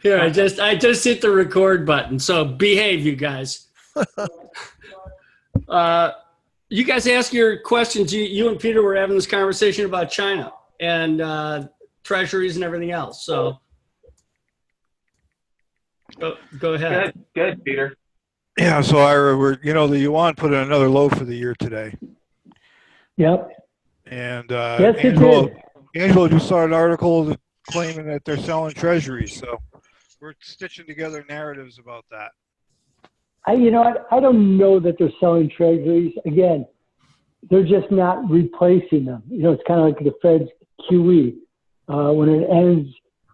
Here, I just hit the record button. So behave, you guys. You guys ask your questions. You and Peter were having this conversation about China and treasuries and everything else. So go ahead. Good, Peter. Yeah, so Ira, the yuan put in another low for the year today. Yep. And yes, Angelo just saw an article claiming that they're selling treasuries. So we're stitching together narratives about that. I don't know that they're selling treasuries. Again, they're just not replacing them. It's kind of like the Fed's QE. When it ends,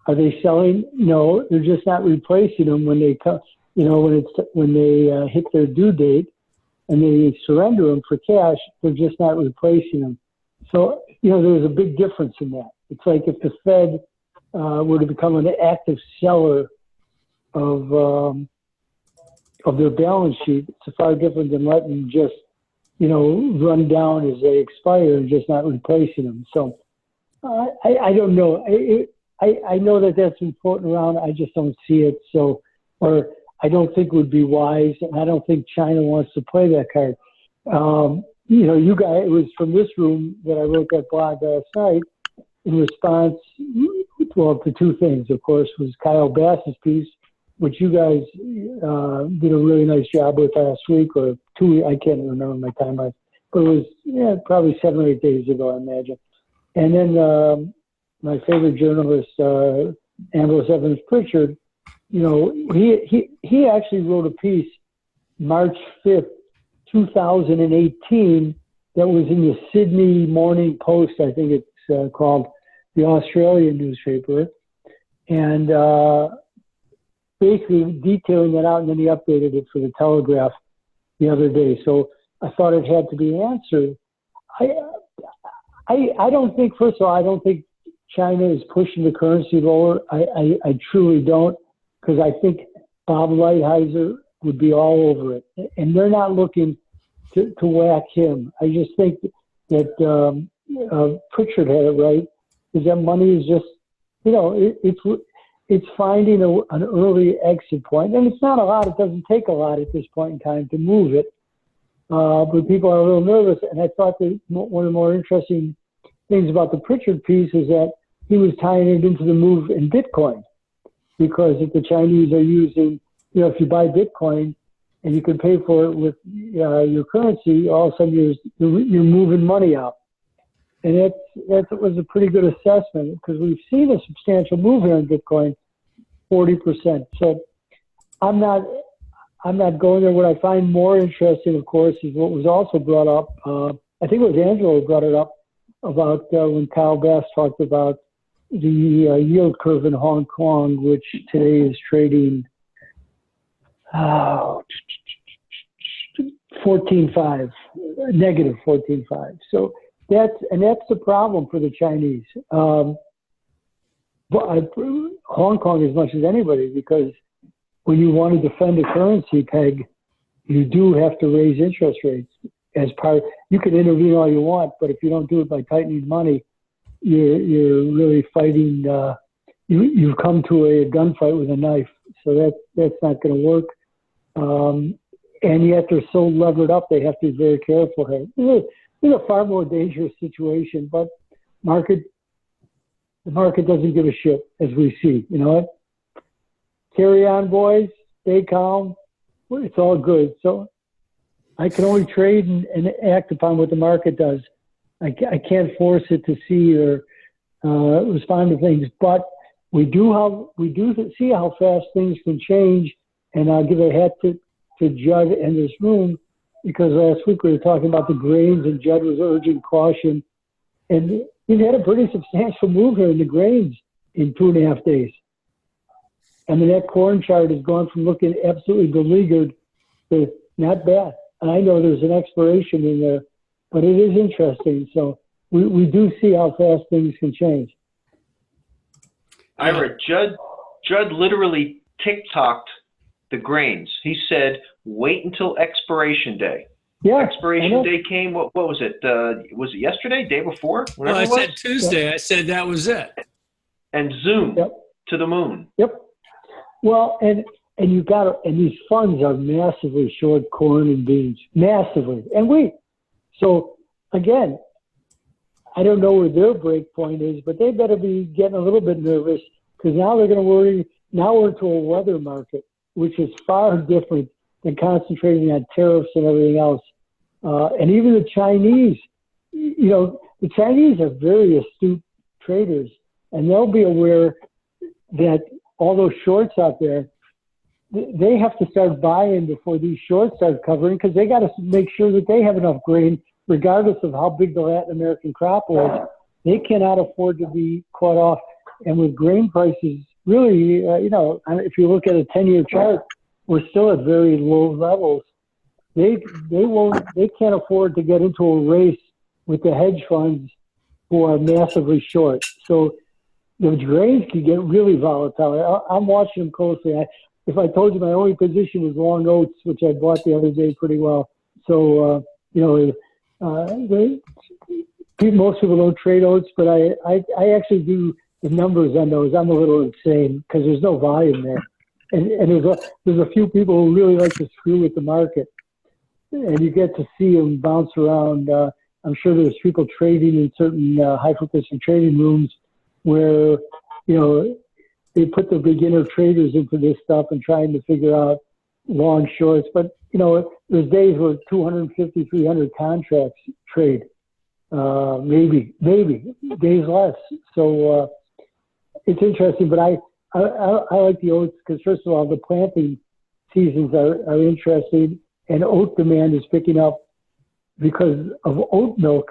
are they selling? No, they're just not replacing them when they come. When they hit their due date and they surrender them for cash, they're just not replacing them. So, there's a big difference in that. It's like if the Fed were to become an active seller of their balance sheet, it's far different than letting them just, run down as they expire and just not replacing them. So I don't know. I know that that's been floating around. I just don't see it. Or I don't think it would be wise, and I don't think China wants to play that card. You guys, it was from this room that I wrote that blog last night in response, to two things, of course, was Kyle Bass's piece, which you guys did a really nice job with last week or 2 weeks. I can't remember my timeline, but it was probably 7 or 8 days ago, I imagine. And then my favorite journalist, Ambrose Evans Pritchard, he actually wrote a piece March 5th, 2018 that was in the Sydney Morning Post, I think it's called, the Australian newspaper, and basically detailing that out, and then he updated it for the Telegraph the other day. So I thought it had to be answered. I don't think, first of all, I don't think China is pushing the currency lower. I truly don't, because I think Bob Lighthizer would be all over it. And they're not looking to whack him. I just think that Pritchard had it right, is that money is just, it's finding an early exit point. And it's not a lot. It doesn't take a lot at this point in time to move it. But people are a little nervous. And I thought that one of the more interesting things about the Pritchard piece is that he was tying it into the move in Bitcoin. Because if the Chinese are using, if you buy Bitcoin and you can pay for it with your currency, all of a sudden you're moving money out. And that was a pretty good assessment because we've seen a substantial move here in Bitcoin, 40%. So I'm not going there. What I find more interesting, of course, is what was also brought up. I think it was Angelo who brought it up about when Kyle Bass talked about the yield curve in Hong Kong, which today is trading 14.5, negative 14.5. So that's the problem for the Chinese. But Hong Kong as much as anybody, because when you want to defend a currency peg, you do have to raise interest rates as part. You can intervene all you want, but if you don't do it by tightening money, you're really fighting. You've come to a gunfight with a knife, so that's not going to work. And yet they're so levered up, they have to be very careful here. It's a far more dangerous situation, but the market doesn't give a shit, as we see. You know what? Carry on, boys. Stay calm. It's all good. So I can only trade and act upon what the market does. I can't force it to see or respond to things, but we do see how fast things can change. And I'll give a hat to Judd and this room, because last week we were talking about the grains and Judd was urging caution. And we've had a pretty substantial move here in the grains in 2.5 days. I mean, that corn chart has gone from looking absolutely beleaguered to not bad. And I know there's an expiration in there, but it is interesting. So we do see how fast things can change. Ira, Judd literally TikToked the grains. He said, wait until expiration day. Yeah, expiration day came, what was it? Was it yesterday, day before? Well, I said Tuesday. Yep. I said that was it. And zoom to the moon. Yep. Well, and these funds are massively short corn and beans, massively, and wheat. So again, I don't know where their break point is, but they better be getting a little bit nervous because now they're going to worry. Now we're into a weather market, which is far different than concentrating on tariffs and everything else. And even the Chinese, the Chinese are very astute traders, and they'll be aware that all those shorts out there, they have to start buying before these shorts start covering because they got to make sure that they have enough grain, regardless of how big the Latin American crop was. They cannot afford to be caught off. And with grain prices, really, if you look at a 10-year chart, we're still at very low levels. They can't afford to get into a race with the hedge funds who are massively short. So the grains can get really volatile. I'm watching them closely. If I told you my only position was long oats, which I bought the other day pretty well. So, most people don't trade oats, but I actually do the numbers on those. I'm a little insane because there's no volume there. And there's a few people who really like to screw with the market. And you get to see them bounce around. I'm sure there's people trading in certain high-frequency trading rooms where, they put the beginner traders into this stuff and trying to figure out long shorts. But, there's days where 250, 300 contracts trade, maybe days less. So it's interesting. But I like the oats because, first of all, the planting seasons are interesting, and oat demand is picking up because of oat milk,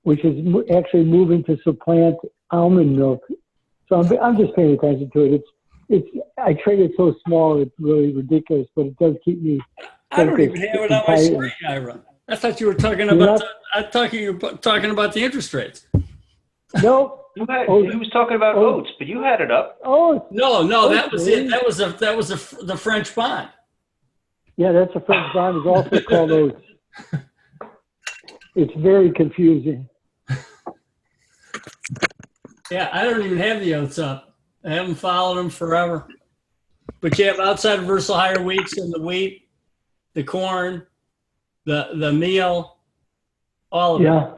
which is actually moving to supplant almond milk. So I'm just paying attention to it. I trade it so small, it's really ridiculous, but it does keep me. I don't even have it on my screen, Ira. I thought you were talking about. You were talking about the interest rates. No, he was talking about oats, but you had it up. Oh no, that was it. That was the French bond. Yeah, that's a French bond. It's also called oats. It's very confusing. Yeah, I don't even have the oats up. I haven't followed them forever. But you have outside reversal higher wheats in the wheat, the corn, the meal, all of it. Yeah.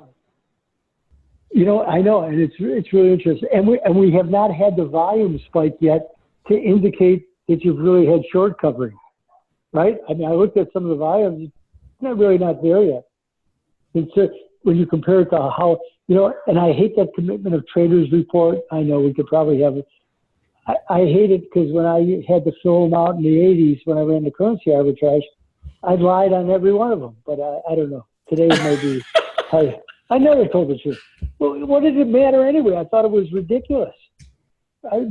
I know, and it's really interesting. And we have not had the volume spike yet to indicate that you've really had short covering, right? I mean, I looked at some of the volumes; it's not there yet. It's when you compare it to how, and I hate that commitment of traders report. I know we could probably have it. I hate it because when I had to fill them out in the 80s when I ran the currency arbitrage, I lied on every one of them. But I don't know. Today maybe I never told the truth. Well, what did it matter anyway? I thought it was ridiculous.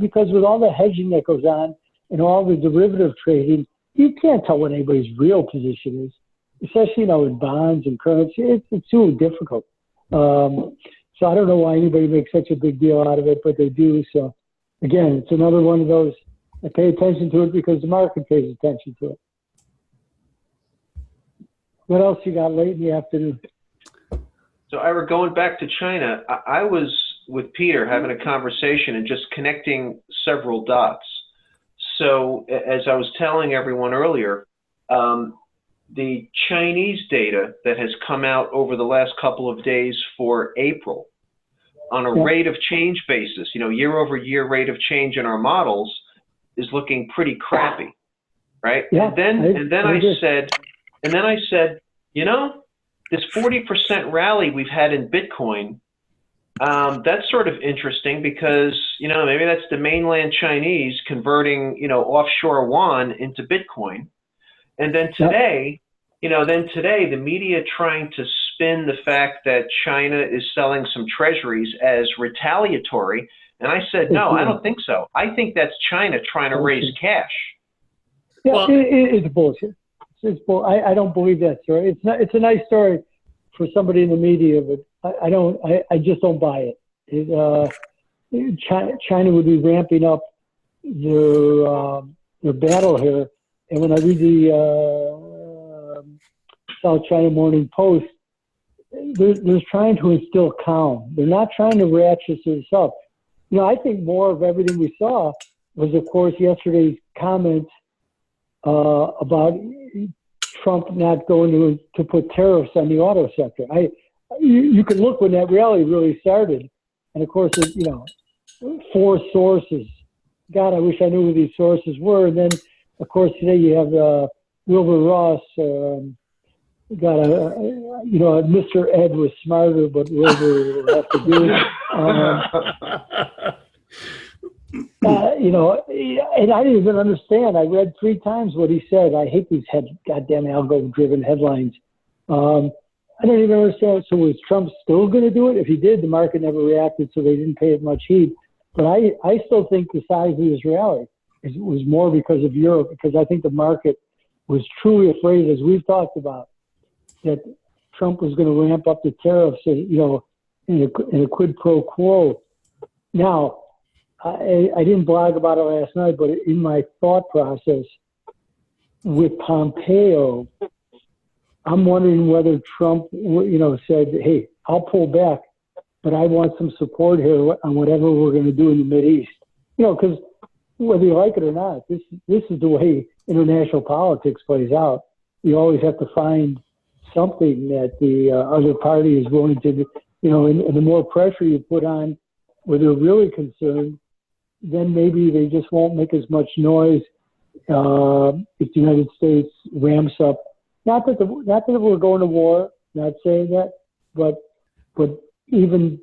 Because with all the hedging that goes on and all the derivative trading, you can't tell what anybody's real position is, especially, in bonds and currency. It's too difficult. So I don't know why anybody makes such a big deal out of it, but they do. So again, it's another one of those. I pay attention to it because the market pays attention to it. What else you got late in the afternoon? So Ira, going back to China, I was with Peter having a conversation and just connecting several dots. So as I was telling everyone earlier, the Chinese data that has come out over the last couple of days for April on a rate of change basis, year over year rate of change in our models is looking pretty crappy, right? Yeah, and then I said, this 40% rally we've had in Bitcoin, that's sort of interesting because, maybe that's the mainland Chinese converting, offshore yuan into Bitcoin. And then today, the media trying to spin the fact that China is selling some treasuries as retaliatory. And I said, no, I don't think so. I think that's China trying to raise cash. Yeah, it's bullshit. I don't believe that story. It's a nice story for somebody in the media, but I just don't buy it. China would be ramping up their battle here. And when I read the South China Morning Post, they're trying to instill calm. They're not trying to ratchet this up. I think more of everything we saw was, of course, yesterday's comments about Trump not going to put tariffs on the auto sector. You can look when that rally really started, and of course, you know, 4 sources. God, I wish I knew who these sources were. And then, of course, today you have Wilbur Ross. Got you know, Mr. Ed was smarter, but Wilbur will have to do it. You know, and I didn't even understand. I read 3 times what he said. I hate these goddamn algo-driven headlines. I don't even understand. So was Trump still going to do it? If he did, the market never reacted, so they didn't pay it much heed. But I still think the size of this rally was more because of Europe, because I think the market was truly afraid, as we've talked about, that Trump was going to ramp up the tariffs, you know, in a quid pro quo. Now, I didn't blog about it last night, but in my thought process with Pompeo, I'm wondering whether Trump, you know, said, hey, I'll pull back, but I want some support here on whatever we're going to do in the Mideast. You know, because whether you like it or not, this is the way international politics plays out. You always have to find something that the other party is willing to, you know, and the more pressure you put on where they're really concerned, then maybe they just won't make as much noise if the United States ramps up. Not that we're going to war, not saying that, but even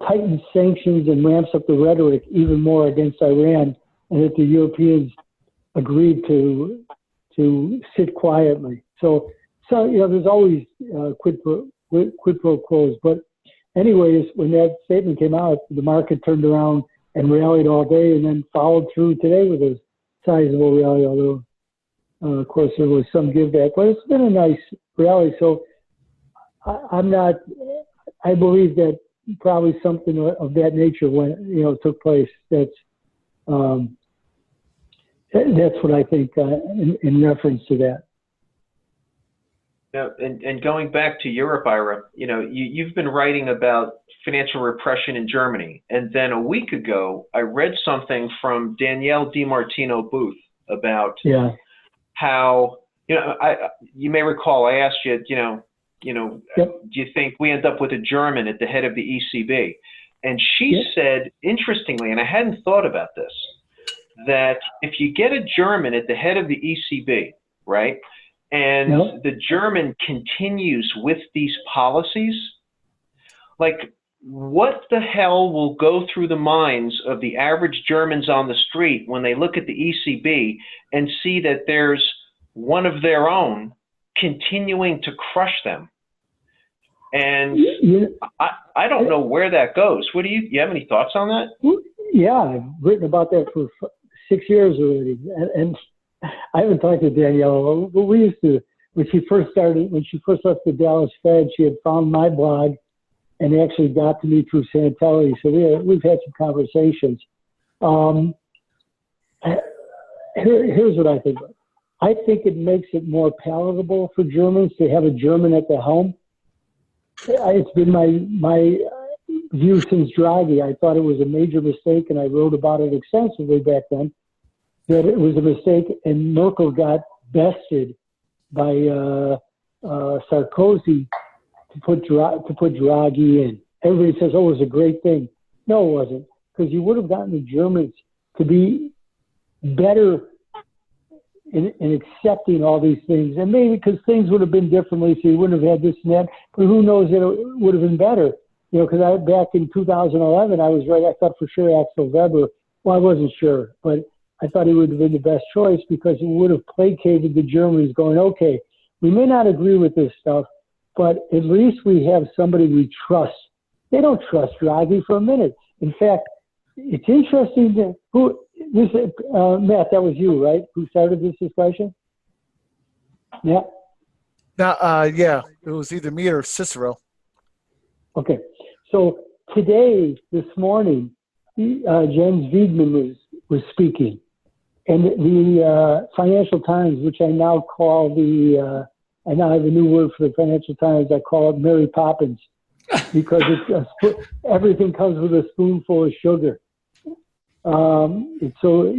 tightens sanctions and ramps up the rhetoric even more against Iran, and that the Europeans agreed to sit quietly. So you know, there's always quid pro quos. But anyways, when that statement came out, the market turned around and rallied all day, and then followed through today with a sizable rally, although of course there was some give back, but it's been a nice rally. So I believe that probably something of that nature took place. That's what I think in reference to that. Yeah, and going back to Europe, Ira, you know, you've been writing about financial repression in Germany, and then a week ago I read something from Danielle DiMartino Booth about how, you know, you may recall I asked you, yep. Do you think we end up with a German at the head of the ECB? And she said, interestingly, and I hadn't thought about this, that if you get a German at the head of the ECB, right, and the German continues with these policies, like, what the hell will go through the minds of the average Germans on the street when they look at the ECB and see that there's one of their own continuing to crush them? And I don't know where that goes. What do you have any thoughts on that? Yeah, I've written about that for 6 years already, and I haven't talked to Danielle, but we used to, when she first left the Dallas Fed, she had found my blog and actually got to me through Santelli. So we've had some conversations. Here's what I think. I think it makes it more palatable for Germans to have a German at the helm. It's been my view since Draghi. I thought it was a major mistake, and I wrote about it extensively back then, that it was a mistake, and Merkel got bested by Sarkozy to put Draghi in. Everybody says, oh, it was a great thing. No, it wasn't, because you would have gotten the Germans to be better in accepting all these things. And maybe because things would have been differently, so you wouldn't have had this and that, but who knows that it would have been better. You know, because back in 2011, I was right. I thought for sure Axel Weber, well, I wasn't sure, but I thought he would have been the best choice because it would have placated the Germans going, okay, we may not agree with this stuff, but at least we have somebody we trust. They don't trust Draghi for a minute. In fact, it's interesting that Matt, that was you, right? Who started this discussion? Yeah. Yeah, it was either me or Cicero. Okay. So today, this morning, Jens Wiedmann was speaking. And the Financial Times, which I now call I now have a new word for the Financial Times. I call it Mary Poppins, because everything comes with a spoonful of sugar. It's so,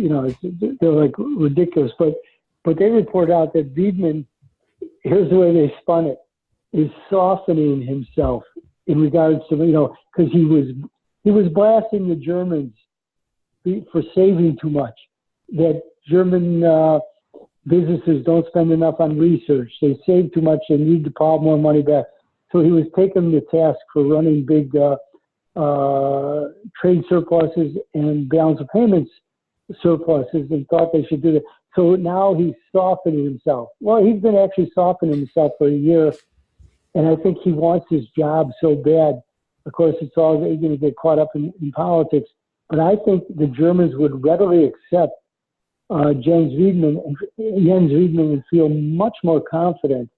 they're like ridiculous. But they report out that Wiedemann, here's the way they spun it, is softening himself in regards to, because he was blasting the Germans for saving too much. That German businesses don't spend enough on research. They save too much. They need to pile more money back. So he was taking the task for running big trade surpluses and balance of payments surpluses and thought they should do that. So now he's softening himself. Well, he's been actually softening himself for a year, and I think he wants his job so bad. Of course, it's all going to get caught up in politics. But I think the Germans would readily accept Jens Wiedemann and feel much more confident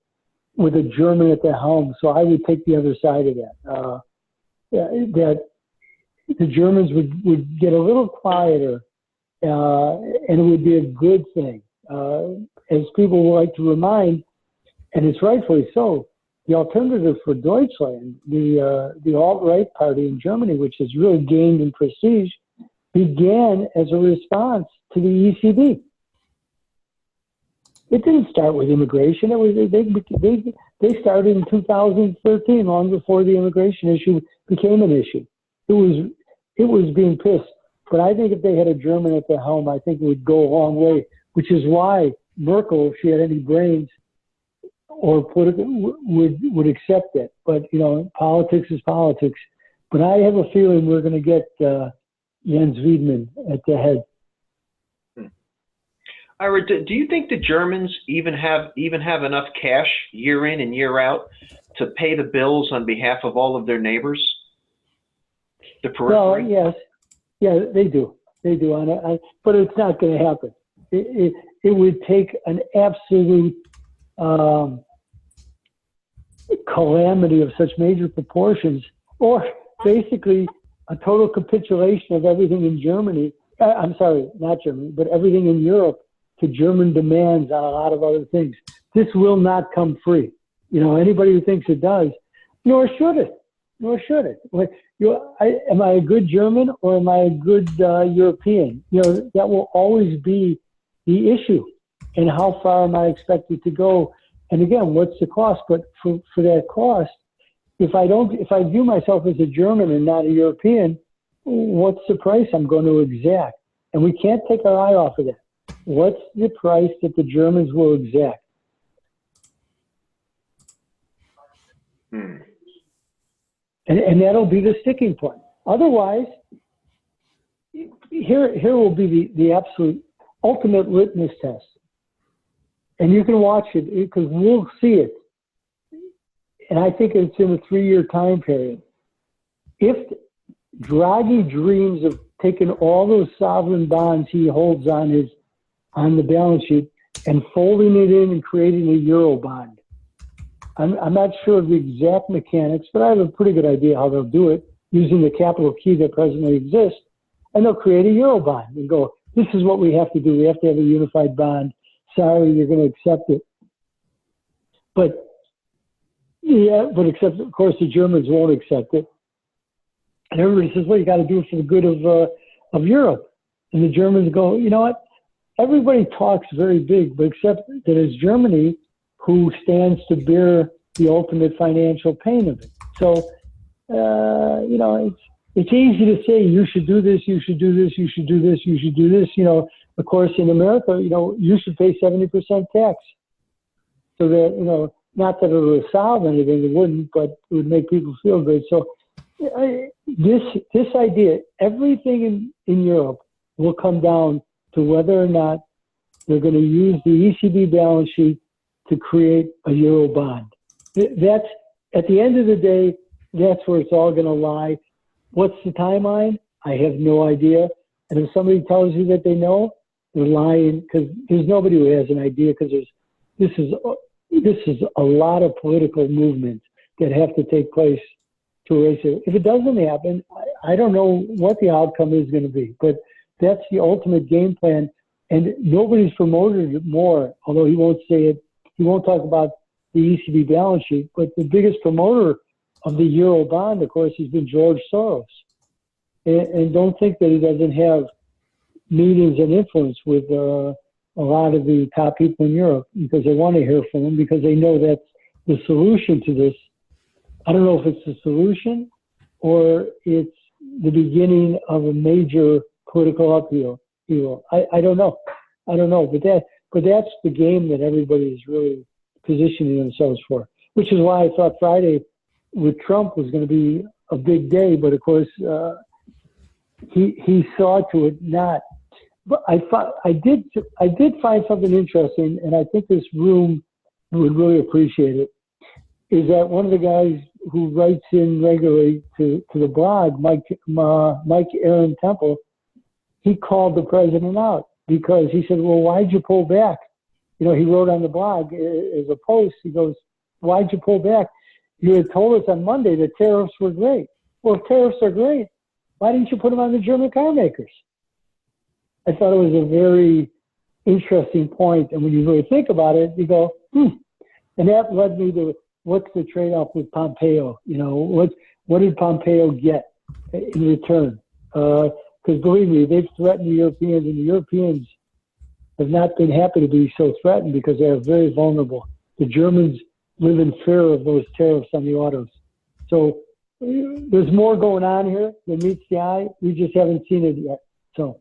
with a German at the helm. So I would take the other side of that. That the Germans would get a little quieter, and it would be a good thing. As people like to remind, and it's rightfully so, the alternative for Deutschland, the alt-right party in Germany, which has really gained in prestige, began as a response to the ECB. It didn't start with immigration. It was they started in 2013, long before the immigration issue became an issue. It was being pissed. But I think if they had a German at the helm, I think it would go a long way. Which is why Merkel, if she had any brains, or would accept it. But politics is politics. But I have a feeling we're going to get Jens Wiedemann at the head. Ira, do you think the Germans even have enough cash year in and year out to pay the bills on behalf of all of their neighbors? The periphery? Well, yes, yeah, they do. They do, but it's not going to happen. It would take an absolute calamity of such major proportions, or basically a total capitulation of everything in Germany. I'm sorry, not Germany, but everything in Europe to German demands on a lot of other things. This will not come free. Anybody who thinks it does, nor should it. Am I a good German or am I a good European? That will always be the issue. And how far am I expected to go? And again, what's the cost? But for that cost, if I view myself as a German and not a European, what's the price I'm going to exact? And we can't take our eye off of that. What's the price that the Germans will exact? And that'll be the sticking point. Otherwise, here will be the absolute ultimate litmus test. And you can watch it because we'll see it. And I think it's in a 3-year time period. If Draghi dreams of taking all those sovereign bonds he holds on the balance sheet and folding it in and creating a Euro bond, I'm not sure of the exact mechanics, but I have a pretty good idea how they'll do it using the capital key that presently exists. And they'll create a Euro bond and go, this is what we have to do. We have to have a unified bond. Sorry, you're going to accept it. But except, of course, the Germans won't accept it. And everybody says, well, you got to do it for the good of Europe. And the Germans go, you know what? Everybody talks very big, but except that it's Germany who stands to bear the ultimate financial pain of it. So, it's easy to say you should do this, you should do this, you should do this, you should do this. Of course, in America, you should pay 70% tax. So that, not that it would solve anything, it wouldn't, but it would make people feel good. So this idea, everything in Europe will come down to whether or not they're going to use the ECB balance sheet to create a Euro bond. That's, at the end of the day, that's where it's all going to lie. What's the timeline? I have no idea. And if somebody tells you that they know, they're lying, because there's nobody who has an idea, because this is a lot of political movements that have to take place to erase it. If it doesn't happen, I don't know what the outcome is going to be, but that's the ultimate game plan. And nobody's promoted it more, although he won't say it. He won't talk about the ECB balance sheet, but the biggest promoter of the Euro bond, of course, has been George Soros. And don't think that he doesn't have meetings and influence with a lot of the top people in Europe because they want to hear from them because they know that's the solution to this. I don't know if it's the solution or it's the beginning of a major political upheaval. I don't know. But that's the game that everybody is really positioning themselves for, which is why I thought Friday with Trump was going to be a big day. But of course, he saw to it not. But I did find something interesting, and I think this room would really appreciate it. Is that one of the guys who writes in regularly to the blog, Mike Aaron Temple, he called the president out because he said, well, why'd you pull back? You know, he wrote on the blog as a post, he goes, why'd you pull back? You had told us on Monday that tariffs were great. Well, if tariffs are great, why didn't you put them on the German car makers? I thought it was a very interesting point. And when you really think about it, you go, And that led me to what's the trade-off with Pompeo? You know, what did Pompeo get in return? Because believe me, they've threatened the Europeans, and the Europeans have not been happy to be so threatened because they are very vulnerable. The Germans live in fear of those tariffs on the autos. So there's more going on here than meets the eye. We just haven't seen it yet. So,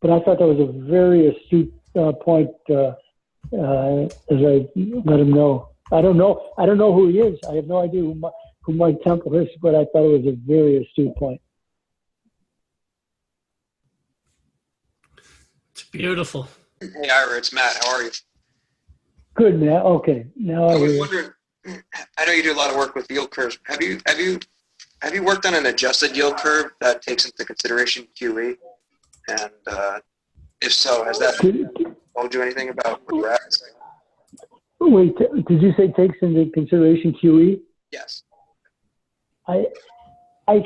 but I thought that was a very astute point as I let him know. I don't know who he is. I have no idea who Mike Temple is, but I thought it was a very astute point. It's beautiful. Hey, Ira, it's Matt. How are you? Good, Matt. Okay, now I I was hear you. wondering. I know you do a lot of work with yield curves. Have you worked on an adjusted yield curve that takes into consideration QE? And if so, has that told you anything about where we're at? Wait, did you say takes into consideration QE? Yes. I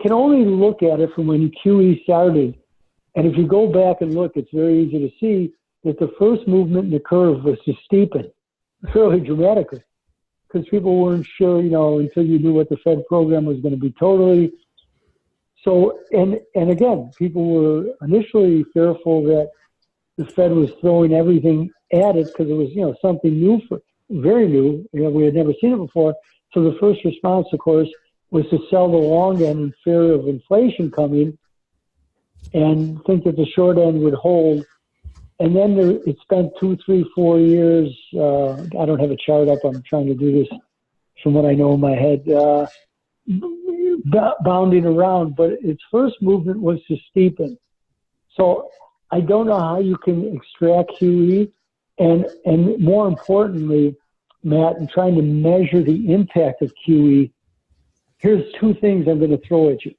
can only look at it from when QE started. And if you go back and look, it's very easy to see that the first movement in the curve was to steepen fairly dramatically because people weren't sure, you know, until you knew what the Fed program was going to be totally. So, and again, people were initially fearful that the Fed was throwing everything at it because it was, you know, something new, very new. You know, we had never seen it before. So the first response, of course, was to sell the long end in fear of inflation coming and think that the short end would hold. And then it spent 2, 3, 4 years. I don't have a chart up. I'm trying to do this from what I know in my head, bounding around. But its first movement was to steepen. So I don't know how you can extract QE. And more importantly, Matt, in trying to measure the impact of QE, here's 2 things I'm going to throw at you.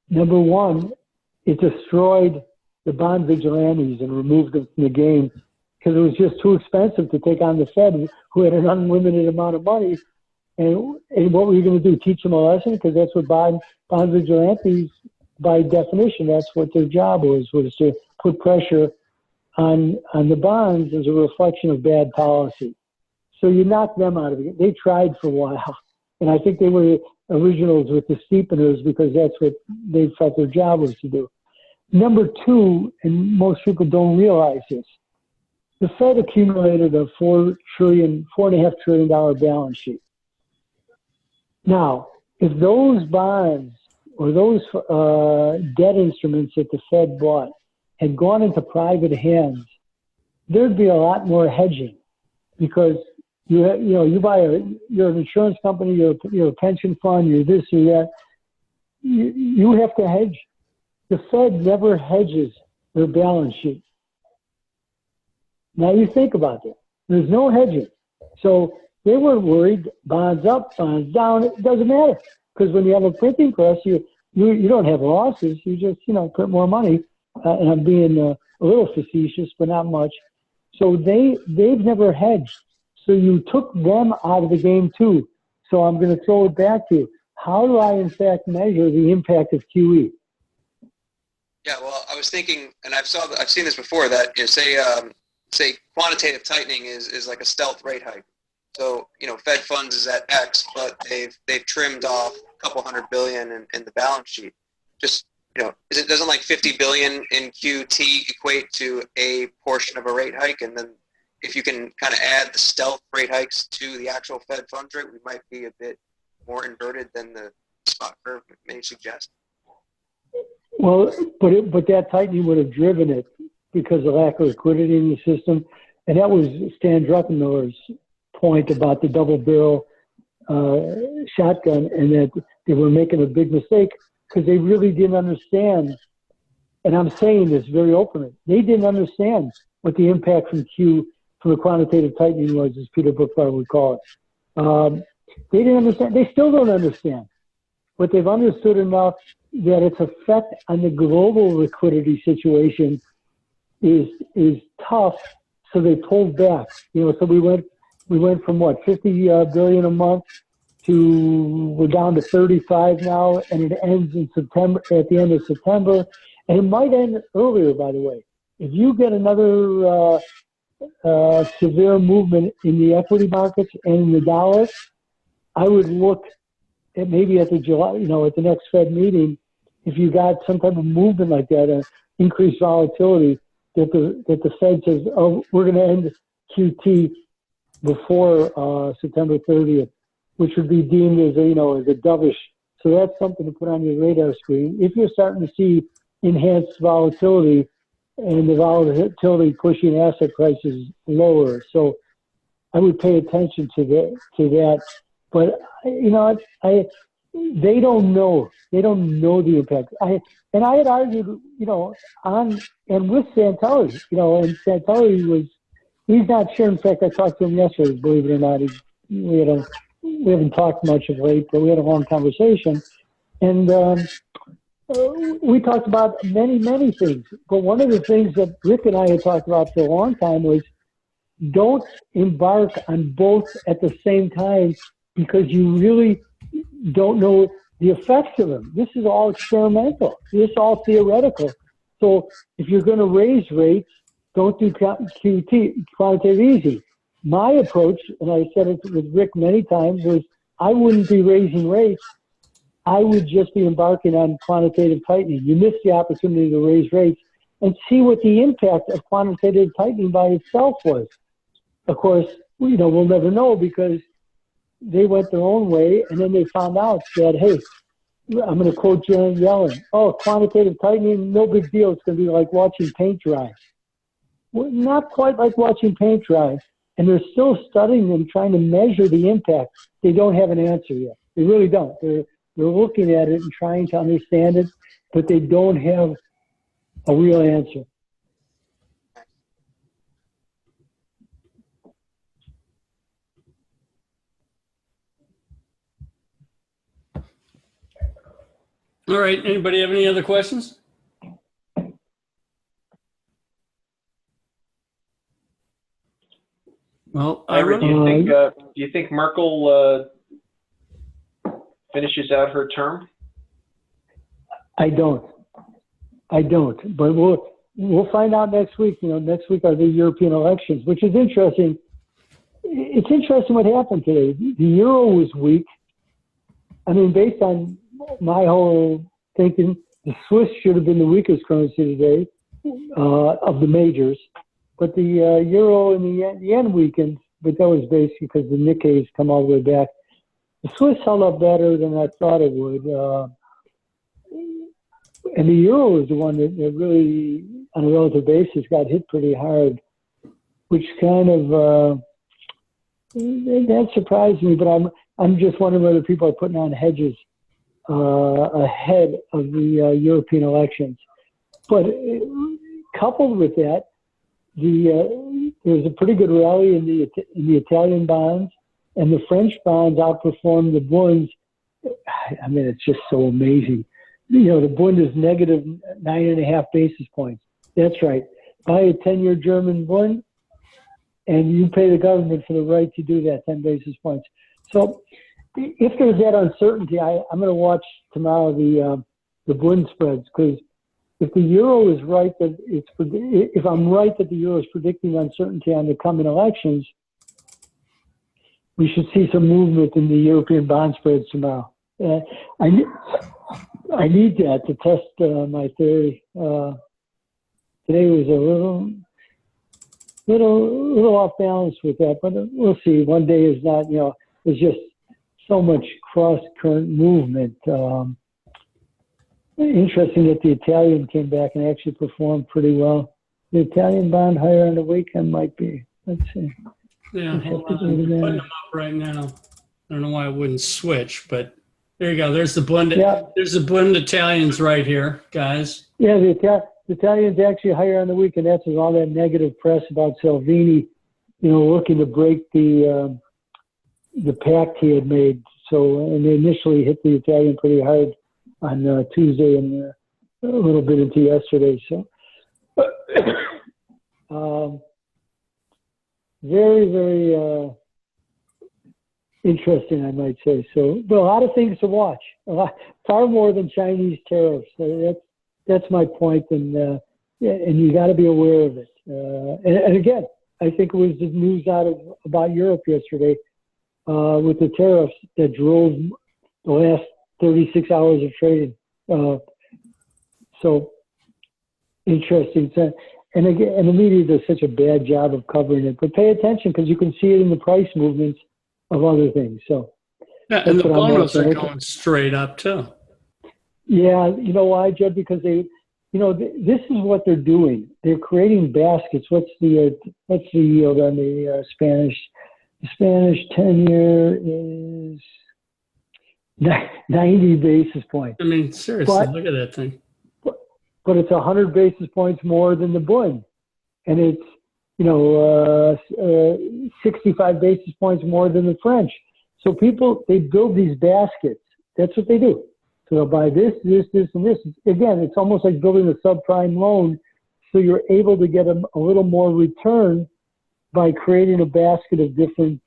Number one, it destroyed the bond vigilantes and removed them from the game because it was just too expensive to take on the Fed, who had an unlimited amount of money. And what were you going to do? Teach them a lesson? Because that's what bond vigilantes, by definition, that's what their job was to put pressure on the bonds as a reflection of bad policy. So you knock them out of it. They tried for a while. And I think they were originals with the steepeners because that's what they felt their job was to do. Number 2, and most people don't realize this, the Fed accumulated a $4.5 trillion balance sheet. Now, if those bonds or those debt instruments that the Fed bought had gone into private hands, there'd be a lot more hedging because you're an insurance company, you're a pension fund, you're this or that. You have to hedge. The Fed never hedges their balance sheet. Now you think about that. There's no hedging. So they weren't worried, bonds up, bonds down, it doesn't matter. Because when you have a printing press, you don't have losses, you just, print more money. And I'm being a little facetious, but not much. So they've never hedged. So you took them out of the game too. So I'm going to throw it back to you. How do I, in fact, measure the impact of QE? Yeah, well, I was thinking, and I've seen this before, that say quantitative tightening is like a stealth rate hike. So Fed funds is at X, but they've trimmed off a couple $100 billion in the balance sheet. Just doesn't like 50 billion in QT equate to a portion of a rate hike? And then if you can kind of add the stealth rate hikes to the actual Fed funds rate, we might be a bit more inverted than the spot curve may suggest. Well, but that tightening would have driven it because of lack of liquidity in the system. And that was Stan Druckenmiller's point about the double barrel shotgun, and that they were making a big mistake because they really didn't understand. And I'm saying this very openly. They didn't understand what the impact from the quantitative tightening was, as Peter Bookbar would call it. They didn't understand. They still don't understand. But they've understood enough that its effect on the global liquidity situation is tough. So they pulled back. So we went from what, 50 billion a month to, we're down to 35 now, and it ends in September, at the end of September, and it might end earlier, by the way. If you get another severe movement in the equity markets and in the dollar, I would look at maybe at the July, at the next Fed meeting, if you got some type of movement like that, increased volatility, that the Fed says, oh, we're going to end QT before September 30th, which would be deemed as a dovish. So that's something to put on your radar screen. If you're starting to see enhanced volatility and the volatility pushing asset prices lower, so I would pay attention to that. But they don't know. They don't know the impact. I had argued, and with Santelli, and Santelli he's not sure. In fact, I talked to him yesterday, believe it or not. We haven't talked much of late, but we had a long conversation. And we talked about many, many things. But one of the things that Rick and I had talked about for a long time was don't embark on both at the same time, because you really don't know the effects of them. This is all experimental. This is all theoretical. So if you're going to raise rates, don't do QT, quantitative easy. My approach, and I said it with Rick many times, was I wouldn't be raising rates. I would just be embarking on quantitative tightening. You miss the opportunity to raise rates and see what the impact of quantitative tightening by itself was. Of course, we'll never know because they went their own way, and then they found out that, hey, I'm going to quote Janet Yellen, oh, quantitative tightening, no big deal. It's going to be like watching paint dry. Well, not quite like watching paint dry. And they're still studying and trying to measure the impact. They don't have an answer yet. They really don't. They're looking at it and trying to understand it, but they don't have a real answer. All right. Anybody have any other questions? Well, Ira, do you think Merkel finishes out her term? I don't. But we'll find out next week. Next week are the European elections, which is interesting. It's interesting what happened today. The euro was weak. I mean, based on my whole thinking, the Swiss should have been the weakest currency today of the majors. But the euro and the yen weakened, but that was basically because the Nikkei's come all the way back. The Swiss held up better than I thought it would. And the euro is the one that really, on a relative basis, got hit pretty hard, which kind of, that surprised me. But I'm just wondering whether people are putting on hedges ahead of the European elections. But coupled with that, there's a pretty good rally in the Italian bonds, and the French bonds outperformed the Bunds. I mean, it's just so amazing. The Bund is negative 9.5 basis points. That's right. Buy a 10-year German Bund, and you pay the government for the right to do that, 10 basis points. So if there's that uncertainty, I'm going to watch tomorrow the Bund spreads, because if the euro is right, if I'm right that the euro is predicting uncertainty on the coming elections, we should see some movement in the European bond spreads tomorrow. I need that to test my theory. Today was a little off balance with that, but we'll see. One day is not, there's just so much cross current movement. Interesting that the Italian came back and actually performed pretty well. The Italian bond higher on the weekend might be. Let's see. Yeah, hold on. I'm putting them up right now. I don't know why I wouldn't switch, but there you go. There's the Bund. Yeah. There's the Bund Italians right here, guys. Yeah, the Italian's actually higher on the weekend. That's with all that negative press about Salvini, looking to break the pact he had made. So, and they initially hit the Italian pretty hard on Tuesday and a little bit into yesterday. So, very, very interesting, I might say. So, but a lot of things to watch. Far more than Chinese tariffs. That's my point, and you got to be aware of it. And again, I think it was the news about Europe yesterday with the tariffs that drove the last 36 hours of trading. So interesting. And again, and the media does such a bad job of covering it. But pay attention because you can see it in the price movements of other things. So yeah, and the bonos are going straight up too. Yeah, you know why, Judd? Because they, this is what they're doing. They're creating baskets. What's the yield on the Spanish? The Spanish 10-year is 90 basis points. I mean, seriously, look at that thing. But it's 100 basis points more than the Bund, and it's 65 basis points more than the French. So people, they build these baskets. That's what they do. So they'll buy this, and this. Again, it's almost like building a subprime loan. So you're able to get a little more return by creating a basket of different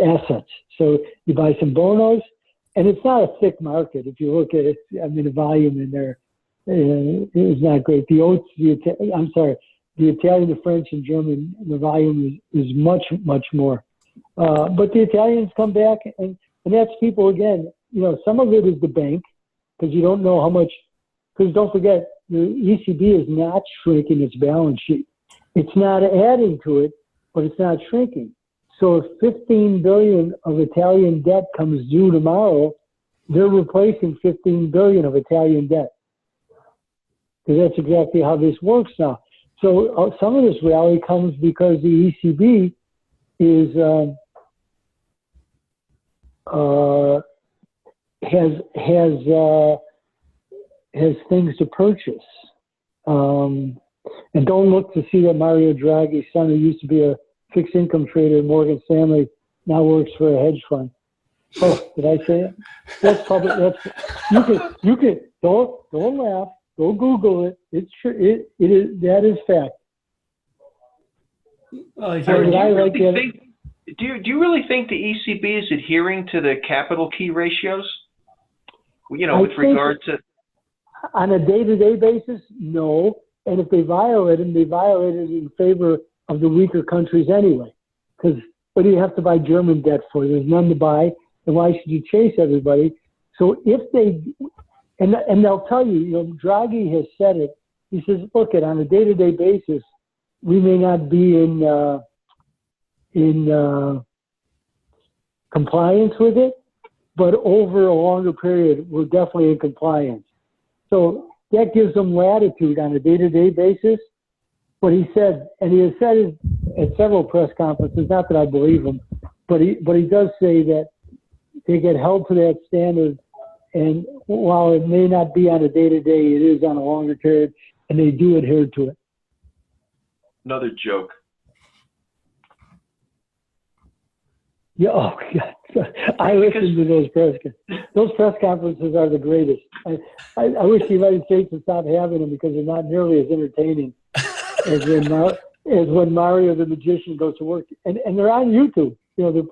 assets. So you buy some bonos, and it's not a thick market. If you look at it, I mean, the volume in there is not great. The Italian, the French, and German, the volume is much, much more. But the Italians come back, and that's people, again, some of it is the bank, because you don't know how much, because don't forget, the ECB is not shrinking its balance sheet. It's not adding to it, but it's not shrinking. So if 15 billion of Italian debt comes due tomorrow, they're replacing 15 billion of Italian debt. Because that's exactly how this works now. So some of this rally comes because the ECB is has things to purchase, and don't look to see that Mario Draghi's son, who used to be a fixed income trader at Morgan Stanley, now works for a hedge fund. Oh, did I say it? That's public. You can don't laugh. Go Google it. It's true. It is, that is fact. Do you really think the ECB is adhering to the capital key ratios? With regard to, on a day-to-day basis, no. And if they violate them, they violate it in favor of the weaker countries anyway. Because what do you have to buy German debt for? There's none to buy. And why should you chase everybody? So if they, and they'll tell you, Draghi has said it. He says, look, on a day-to-day basis, we may not be in compliance with it, but over a longer period, we're definitely in compliance. So that gives them latitude on a day-to-day basis. What he said, and he has said it at several press conferences, not that I believe him, but he does say that they get held to that standard, and while it may not be on a day-to-day, it is on a longer period, and they do adhere to it. Another joke. Yeah, oh God! I listen to those press. Those press conferences are the greatest. I wish the United States would stop having them because they're not nearly as entertaining as when Mario the magician goes to work. And they're on YouTube. The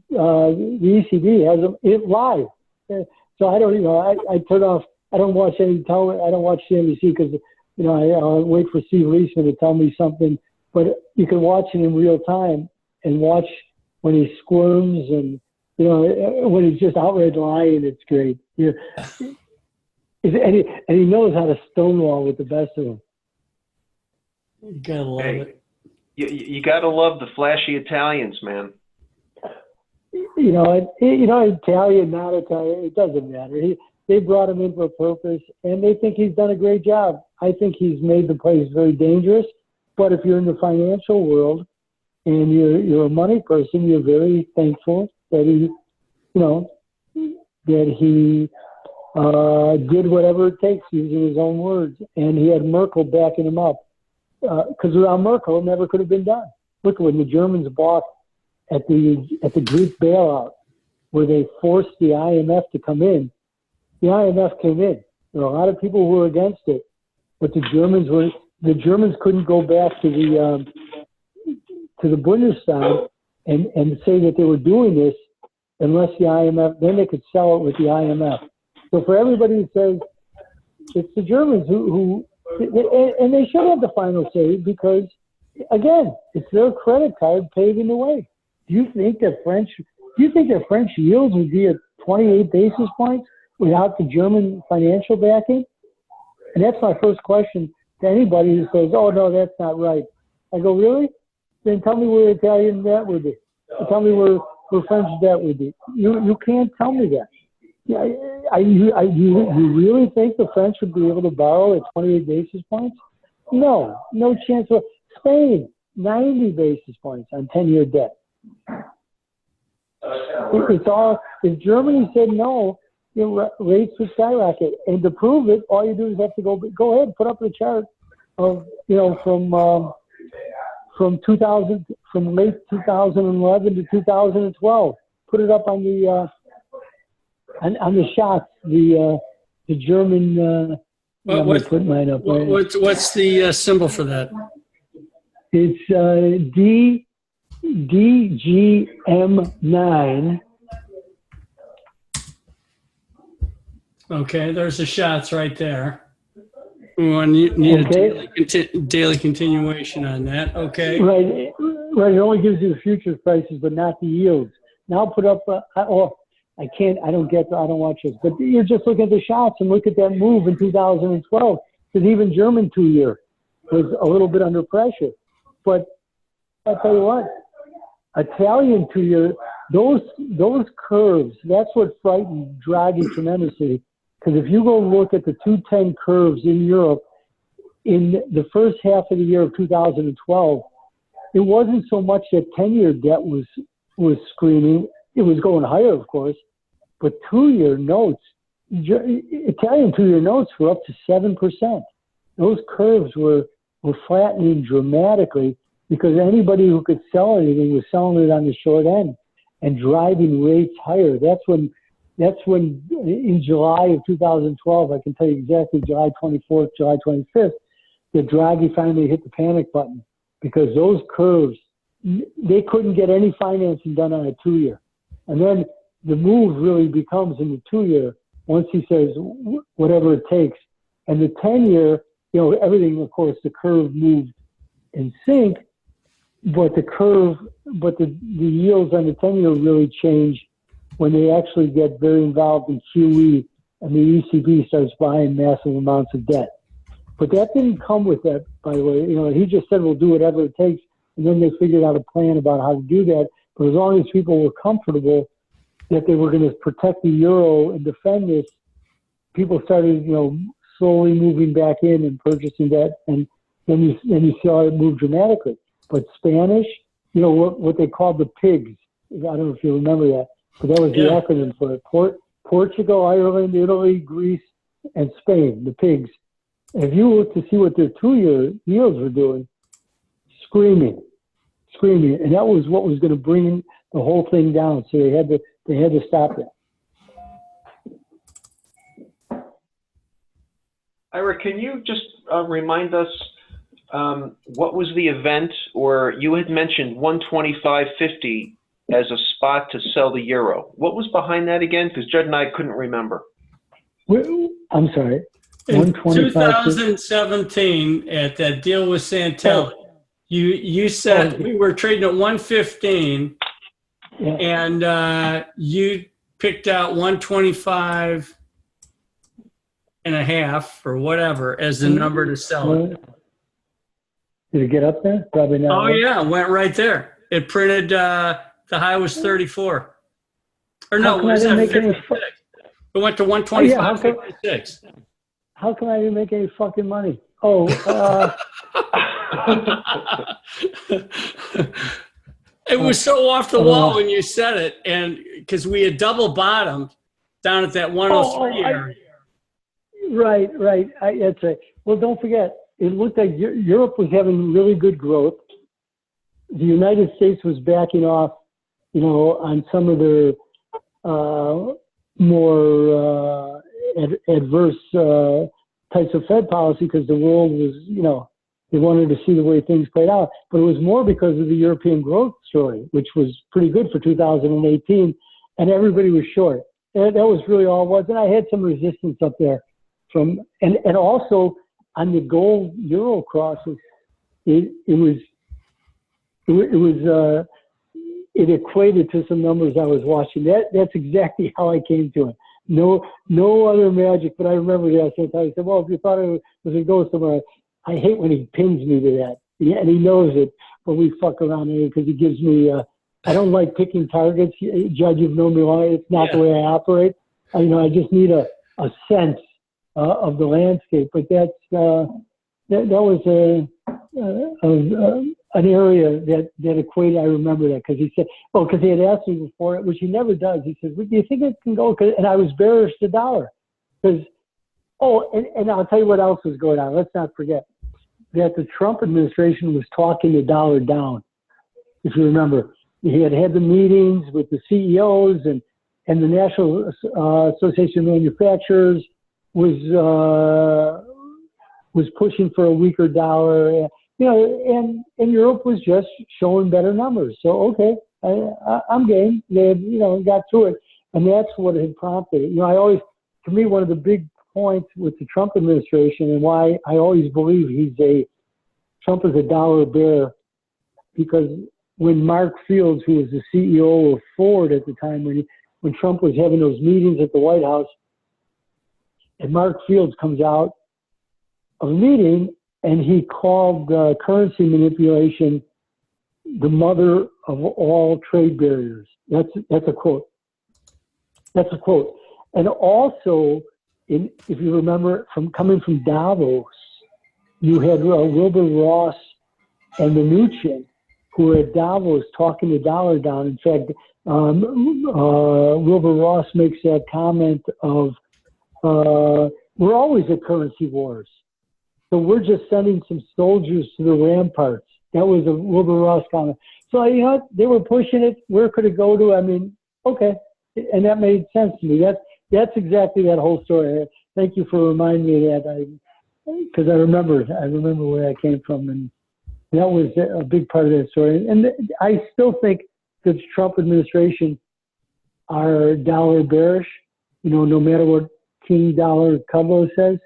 ECB has them live. So I don't. I turn off. I don't watch any television. I don't watch CNBC because I wait for Steve Leisman to tell me something. But you can watch it in real time and watch when he squirms and when he's just outright lying, it's great. And he knows how to stonewall with the best of them. You gotta love it. You gotta love the flashy Italians, man. Italian, not Italian, it doesn't matter. They brought him in for a purpose, and they think he's done a great job. I think he's made the place very dangerous. But if you're in the financial world and you're a money person, you're very thankful that he did whatever it takes, using his own words. And he had Merkel backing him up. Because without Merkel, it never could have been done. Look, when the Germans bought at the Greek bailout, where they forced the IMF to come in, the IMF came in. There were a lot of people who were against it, but the Germans couldn't go back to the Bundestag and say that they were doing this unless the IMF, then they could sell it with the IMF. So for everybody who says it's the Germans who and they should have the final say, because again, it's their credit card paving the way. Do you think that French yields would be at 28 basis points without the German financial backing? And that's my first question to anybody who says, "Oh no, that's not right." I go, "Really? Then tell me where Italian debt would be. Tell me where French debt would be. You can't tell me that. Yeah, you really think the French would be able to borrow at 28 basis points? No chance. Spain, 90 basis points on 10-year debt. It's all. If Germany said no, rates would skyrocket. And to prove it, all you do is have to go ahead, put up the chart of from 2000, from late 2011 to 2012. Put it up on the shots. The German. What's the symbol for that? It's DGM9. Okay, there's the shots right there. You need a daily continuation on that. Okay. Right. It only gives you the futures prices, but not the yields. Now put up. I don't watch this, but you're just looking at the shots and look at that move in 2012. Because even German 2-year was a little bit under pressure. But I'll tell you what, Italian 2-year, those curves, that's what frightened Draghi tremendously. Because if you go look at the 210 curves in Europe, in the first half of the year of 2012, it wasn't so much that 10-year debt was screaming. It was going higher, of course, but 2-year notes, Italian 2-year notes were up to 7%. Those curves were flattening dramatically because anybody who could sell anything was selling it on the short end and driving rates higher. That's when in July of 2012, I can tell you exactly, July 24th, July 25th, that Draghi finally hit the panic button because those curves, they couldn't get any financing done on a 2-year. And then the move really becomes in the 2-year once he says whatever it takes. And the 10-year, everything, of course, the curve moved in sync, but the yields on the 10-year really change when they actually get very involved in QE and the ECB starts buying massive amounts of debt. But that didn't come with that, by the way. He just said we'll do whatever it takes, and then they figured out a plan about how to do that. But as long as people were comfortable that they were going to protect the euro and defend this, people started, slowly moving back in and purchasing that, and then you saw it move dramatically. But Spanish, what they called the pigs. I don't know if you remember that, but that was the acronym for it. Portugal, Ireland, Italy, Greece, and Spain, the pigs. And if you look to see what their 2-year yields were doing, screaming, and that was what was going to bring the whole thing down. So they had to stop that. Ira, can you just remind us what was the event, or you had mentioned 125.50 as a spot to sell the euro. What was behind that again? Because Judd and I couldn't remember. I'm sorry. In 2017, at that deal with Santelli, you said we were trading at 115, and you picked out 125.5 or whatever as the number to sell it. Did it get up there? Probably not. Oh yeah, it went right there. It printed. The high was 34. Or no, was that 56? It went to 125.56. How come I didn't make any fucking money? Oh, it was so off the wall when you said it, and because we had double bottomed down at that 103 area. Right. That's right. Well, don't forget, it looked like Europe was having really good growth. The United States was backing off, on some of their more adverse types of Fed policy because the world was, they wanted to see the way things played out. But it was more because of the European growth story, which was pretty good for 2018, and everybody was short. And that was really all it was. And I had some resistance up there and also on the gold euro crosses, it equated to some numbers I was watching. That's exactly how I came to it. No other magic, but I remember that. I said, well, if you thought it was going to go somewhere, I hate when he pins me to that. Yeah, and he knows it, but we fuck around here because he gives me, I don't like picking targets. Judd, you've known me long. It's not the way I operate. I just need a sense of the landscape, but that was an area that equated. I remember that because he said, because he had asked me before it, which he never does. He says, "Do you think it can go?" And I was bearish the dollar because, and I'll tell you what else was going on. Let's not forget that the Trump administration was talking the dollar down. If you remember, he had the meetings with the CEOs and the National Association of Manufacturers was pushing for a weaker dollar. And Europe was just showing better numbers. So, okay, I'm game. They had, got through it. And that's what had prompted it. To me, one of the big points with the Trump administration and why I always believe Trump is a dollar bear, because when Mark Fields, who was the CEO of Ford at the time, when Trump was having those meetings at the White House, and Mark Fields comes out of a meeting and he called currency manipulation the mother of all trade barriers. That's a quote. That's a quote. And also, if you remember, coming from Davos, you had Wilbur Ross and Mnuchin, who were at Davos talking the dollar down. In fact, Wilbur Ross makes that comment of, we're always at currency wars. So we're just sending some soldiers to the ramparts. That was a Wilbur Ross comment. So, they were pushing it. Where could it go to? I mean, okay. And that made sense to me. That's exactly that whole story. Thank you for reminding me of that. Because I remember where I came from. And that was a big part of that story. And I still think that the Trump administration are dollar bearish, no matter what King Dollar Cubbo says,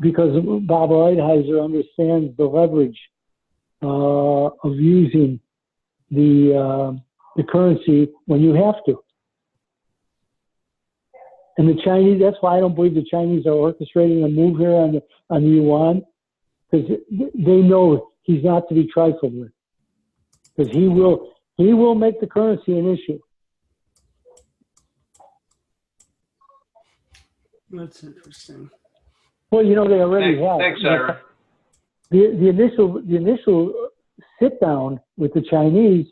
because Bob Lighthizer understands the leverage of using the currency when you have to. And the Chinese, that's why I don't believe the Chinese are orchestrating a move here on the yuan, because they know he's not to be trifled with, because he will make the currency an issue. That's interesting. Well, they already have. Thanks, Ira. The initial sit down with the Chinese,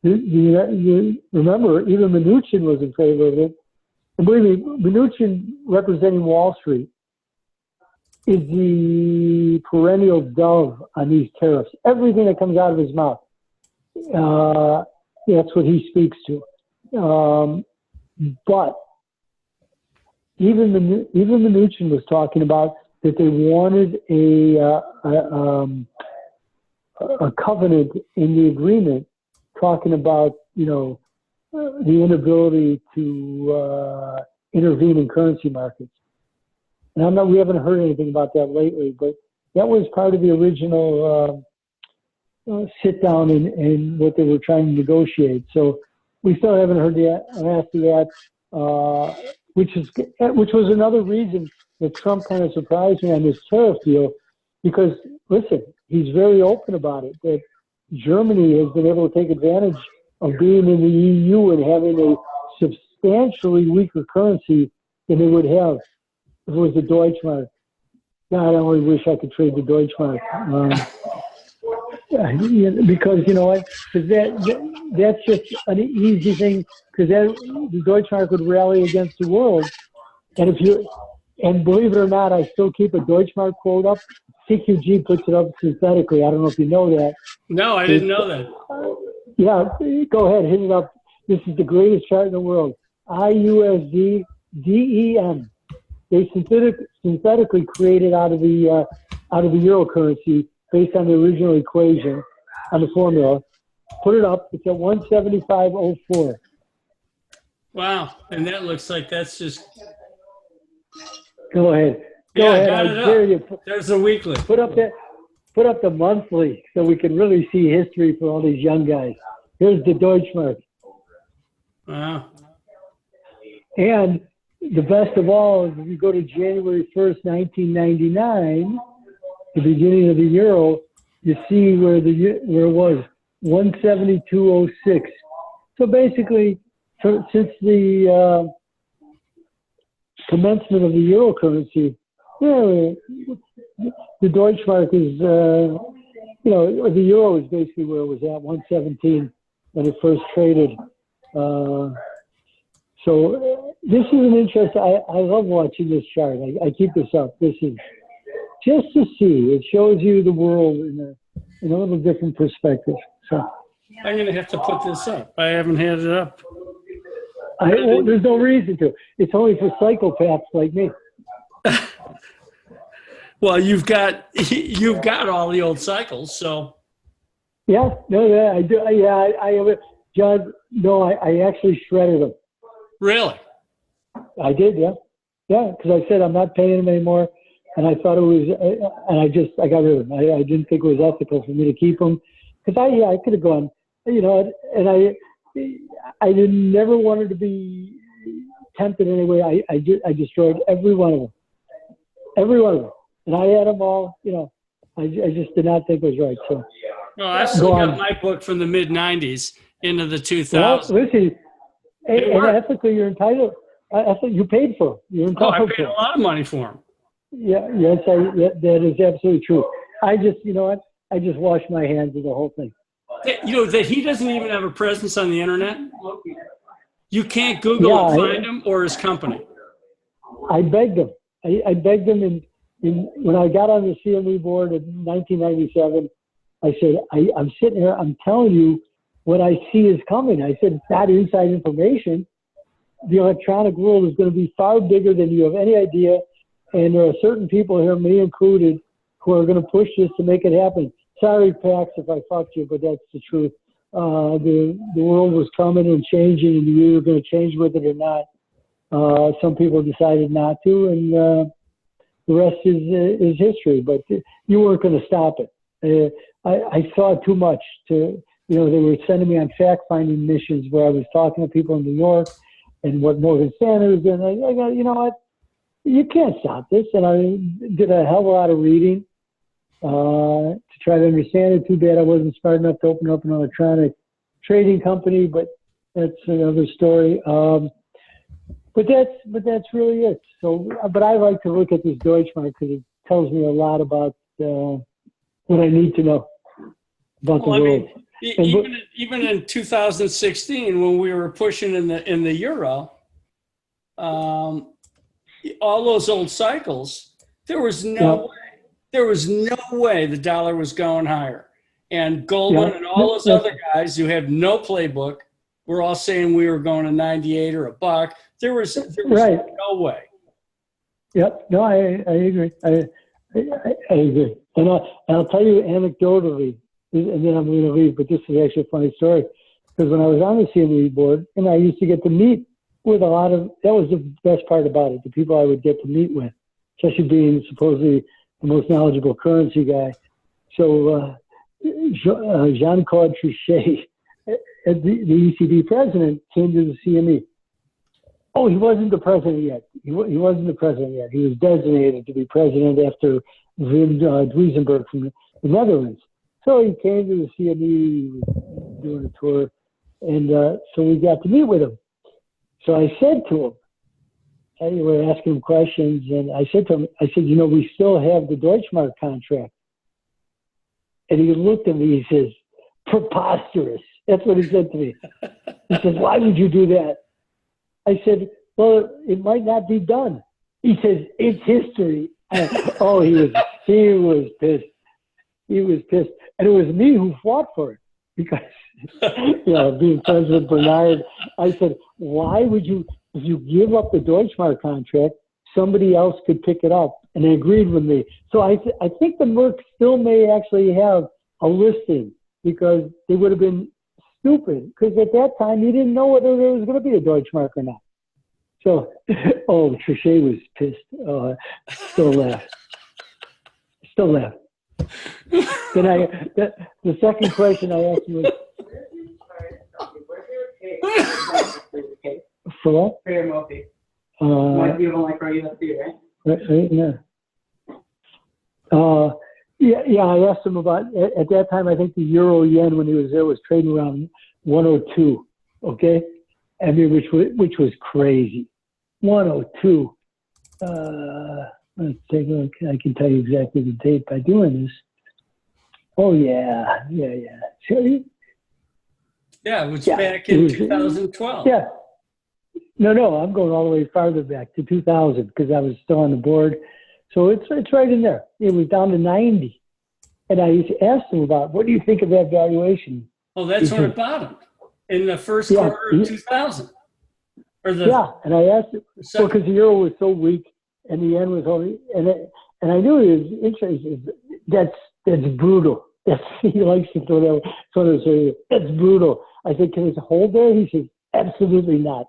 you remember, even Mnuchin was in favor of it. And believe me, Mnuchin, representing Wall Street, is the perennial dove on these tariffs. Everything that comes out of his mouth, that's what he speaks to. But even Mnuchin was talking about that they wanted a covenant in the agreement, talking about the inability to intervene in currency markets. And we haven't heard anything about that lately, but that was part of the original sit down and what they were trying to negotiate. So we still haven't heard the answer to that, which was another reason that Trump kind of surprised me on this tariff deal, because listen, he's very open about it, that Germany has been able to take advantage of being in the EU and having a substantially weaker currency than they would have if it was the Deutschmark. God, I only wish I could trade the Deutschmark. Because you know what? Because that's just an easy thing. Because the Deutschmark would rally against the world, and believe it or not, I still keep a Deutschmark quote up. CQG puts it up synthetically. I don't know if you know that. No, I didn't know that. Yeah, go ahead, hit it up. This is the greatest chart in the world. IUSD DEM. They synthetically created out of the euro currency based on the original equation on the formula. Put it up. It's at 175.04. Wow, and that looks like that's just. Go ahead. Go Yeah, ahead. got I it dare up. you. There's a weekly. Put up the monthly so we can really see history for all these young guys. Here's the Deutschmark. Wow. And the best of all is if you go to January 1st, 1999, the beginning of the euro, you see where it was, 172.06. So basically, since the commencement of the euro currency, the Deutschmark is, the euro is basically where it was at, 117 when it first traded. So this is an interest. I love watching this chart. I keep this up. This is just to see. It shows you the world in a little different perspective. So I'm going to have to put this up. I haven't had it up. there's no reason to. It's only for psychopaths like me. Well, you've got all the old cycles, so. Yeah, no, I do. Yeah, I have it. Judd, no, I actually shredded them. Really? I did, yeah. Yeah, because I said I'm not paying them anymore. And I thought it was, and I got rid of them. I didn't think it was ethical for me to keep them. Because I could have gone, and I never wanted to be tempted anyway. I destroyed every one of them. Every one of them. And I had them all, I just did not think it was right. So. Well, I still got my book from the mid-'90s into the 2000s. Well, listen, and ethically, you're entitled. I thought you paid for them. You're entitled I paid a lot of money for them. Yeah, yes, that is absolutely true. I just, I just washed my hands of the whole thing. That he doesn't even have a presence on the internet. You can't Google and find him or his company. I begged him. I begged him when I got on the CME board in 1997. I said, I'm sitting here. I'm telling you what I see is coming. I said, it's not inside information. The electronic world is going to be far bigger than you have any idea. And there are certain people here, me included, who are going to push this to make it happen. Sorry, Pax, if I fucked you, but that's the truth. The world was coming and changing, and you were going to change with it or not. Some people decided not to, and the rest is history. But you weren't going to stop it. I saw too much. They were sending me on fact-finding missions where I was talking to people in New York and what Morgan Stanley was doing. I go, you know what? You can't stop this. And I did a hell of a lot of reading to try to understand it. Too bad I wasn't smart enough to open up an electronic trading company, but that's another story. But that's really it. So, but I like to look at this Deutschmark because it tells me a lot about what I need to know about the world. Even in 2016, when we were pushing in the euro, all those old cycles, there was no way the dollar was going higher. And Goldman and all those other guys who had no playbook were all saying we were going to 98 or a buck. There was no way. Yep. No, I agree. I agree. And I'll tell you anecdotally, and then I'm going to leave, but this is actually a funny story. Because when I was on the CME board, and I used to get to meet with that was the best part about it, the people I would get to meet with, especially being supposedly the most knowledgeable currency guy. So Jean-Claude Trichet, the ECB president came to the CME. Oh, he wasn't the president yet. He wasn't the president yet. He was designated to be president after Wim Duisenberg from the Netherlands. So he came to the CME, he was doing a tour, and so we got to meet with him. So I said to him, we were asking him questions, and I said to him, we still have the Deutschmark contract. And he looked at me, he says, preposterous. That's what he said to me. He says, why would you do that? I said, well, it might not be done. He says, it's history. He was pissed. He was pissed. And it was me who fought for it because, being friends with Bernard, I said, why would you, if you give up the Deutschmark contract, somebody else could pick it up. And they agreed with me. So I think the Merck still may actually have a listing because they would have been stupid. Because at that time, you didn't know whether there was going to be a Deutschmark or not. So, Trichet was pissed. Still laugh. Then the second question I asked him was, for what? Very multi. Might be like right up here, right? Right, yeah. I asked him about, at that time, I think the euro yen when he was there was trading around 102. Okay, I mean, which was crazy. 102. Let's take a look. I can tell you exactly the date by doing this. Oh yeah. So, yeah, it was back in 2012. Yeah. No, I'm going all the way farther back to 2000 because I was still on the board. So it's right in there. It was down to 90. And I asked him about, what do you think of that valuation? Oh, that's when it bottomed in the first quarter of 2000. And I asked him, because the euro was so weak and the yen was only, and I knew he was interested. That's brutal. He likes to throw that sort of say, that's brutal. I said, can it hold there? He said, absolutely not.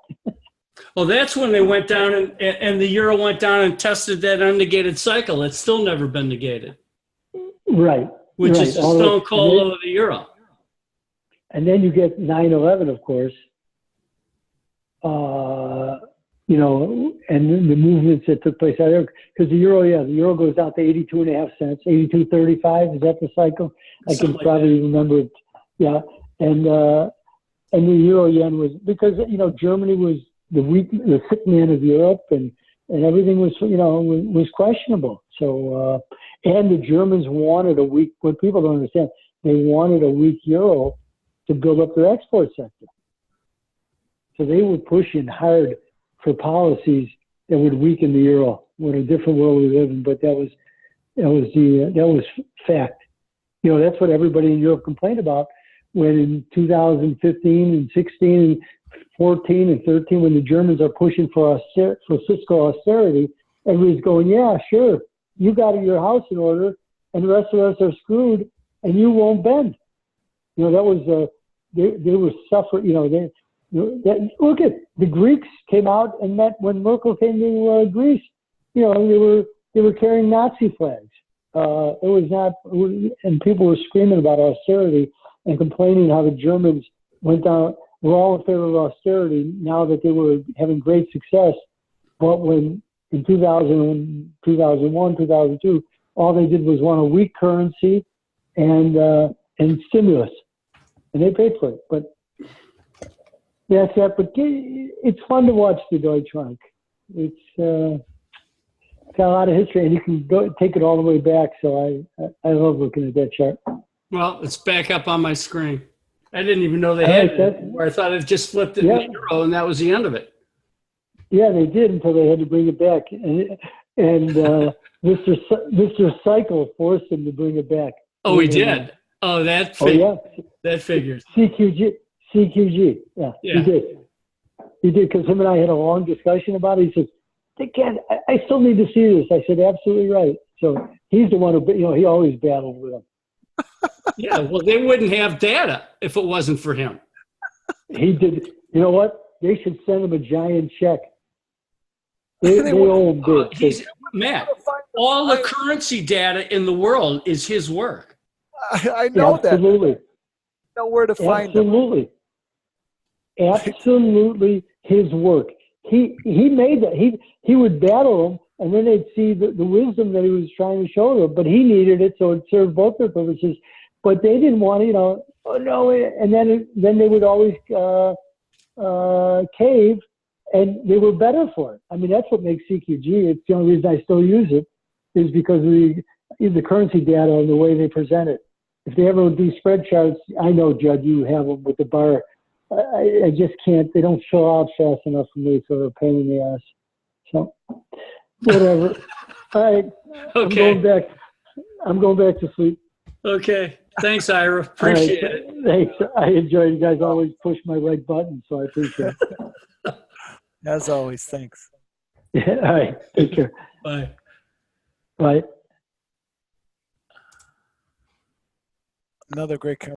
Well, that's when they went down and the euro went down and tested that unnegated cycle. It's still never been negated. Right. Which is the stone cold low of the euro. And then you get 9/11, of course. And the movements that took place out there. Because the euro goes down to 82.5 cents, 82.35. Is that the cycle? I can probably remember it. Yeah. And the euro yen was, because, Germany was the sick man of Europe, and everything was, was questionable. So, and the Germans wanted a weak, what people don't understand, they wanted a weak euro to build up their export sector. So they were pushing hard for policies that would weaken the euro. What a different world we live in, but that was fact. That's what everybody in Europe complained about when in 2015 and 16 and 14 and 13, when the Germans are pushing for fiscal austerity, everybody's going, yeah, sure, you got your house in order, and the rest of us are screwed, and you won't bend. That was they were suffering. Look at the Greeks came out and met when Merkel came to Greece. They were carrying Nazi flags. It was not, and people were screaming about austerity and complaining how the Germans went down. We're all in favor of austerity now that they were having great success. But when in 2001, 2002, all they did was want a weak currency and stimulus, and they paid for it. But that's that. But it's fun to watch the Deutschmark. It's got a lot of history, and you can take it all the way back. So I love looking at that chart. Well, it's back up on my screen. I didn't even know they had it. I thought it just flipped it in the euro, and that was the end of it. Yeah, they did until they had to bring it back, and Mr. Cycle forced him to bring it back. Oh, he did. Oh, that figures. CQG. Yeah, he did. He did, because him and I had a long discussion about it. He says, I still need to see this. I said, absolutely right. So he's the one who, he always battled with him. Yeah, well, they wouldn't have data if it wasn't for him. He did. You know what? They should send him a giant check. They owe him big. Matt, all the currency data in the world is his work. I know that. Absolutely. I know where to find them. Absolutely. absolutely his work. He made that. He would battle them, and then they'd see the wisdom that he was trying to show them. But he needed it, so it served both their purposes. But they didn't want to, oh no. And then they would always cave, and they were better for it. I mean, that's what makes CQG. It's the only reason I still use it is because of the currency data and the way they present it. If they ever do spread charts, I know, Judd, you have them with the bar. I just can't. They don't show out fast enough for me, so they're a pain in the ass. So, whatever. All right. Okay. I'm going back to sleep. Okay. Thanks, Ira. Appreciate it. Thanks. I enjoy you guys always push my right button, so I appreciate it. As always, thanks. Yeah, all right. Take care. Bye. Bye. Another great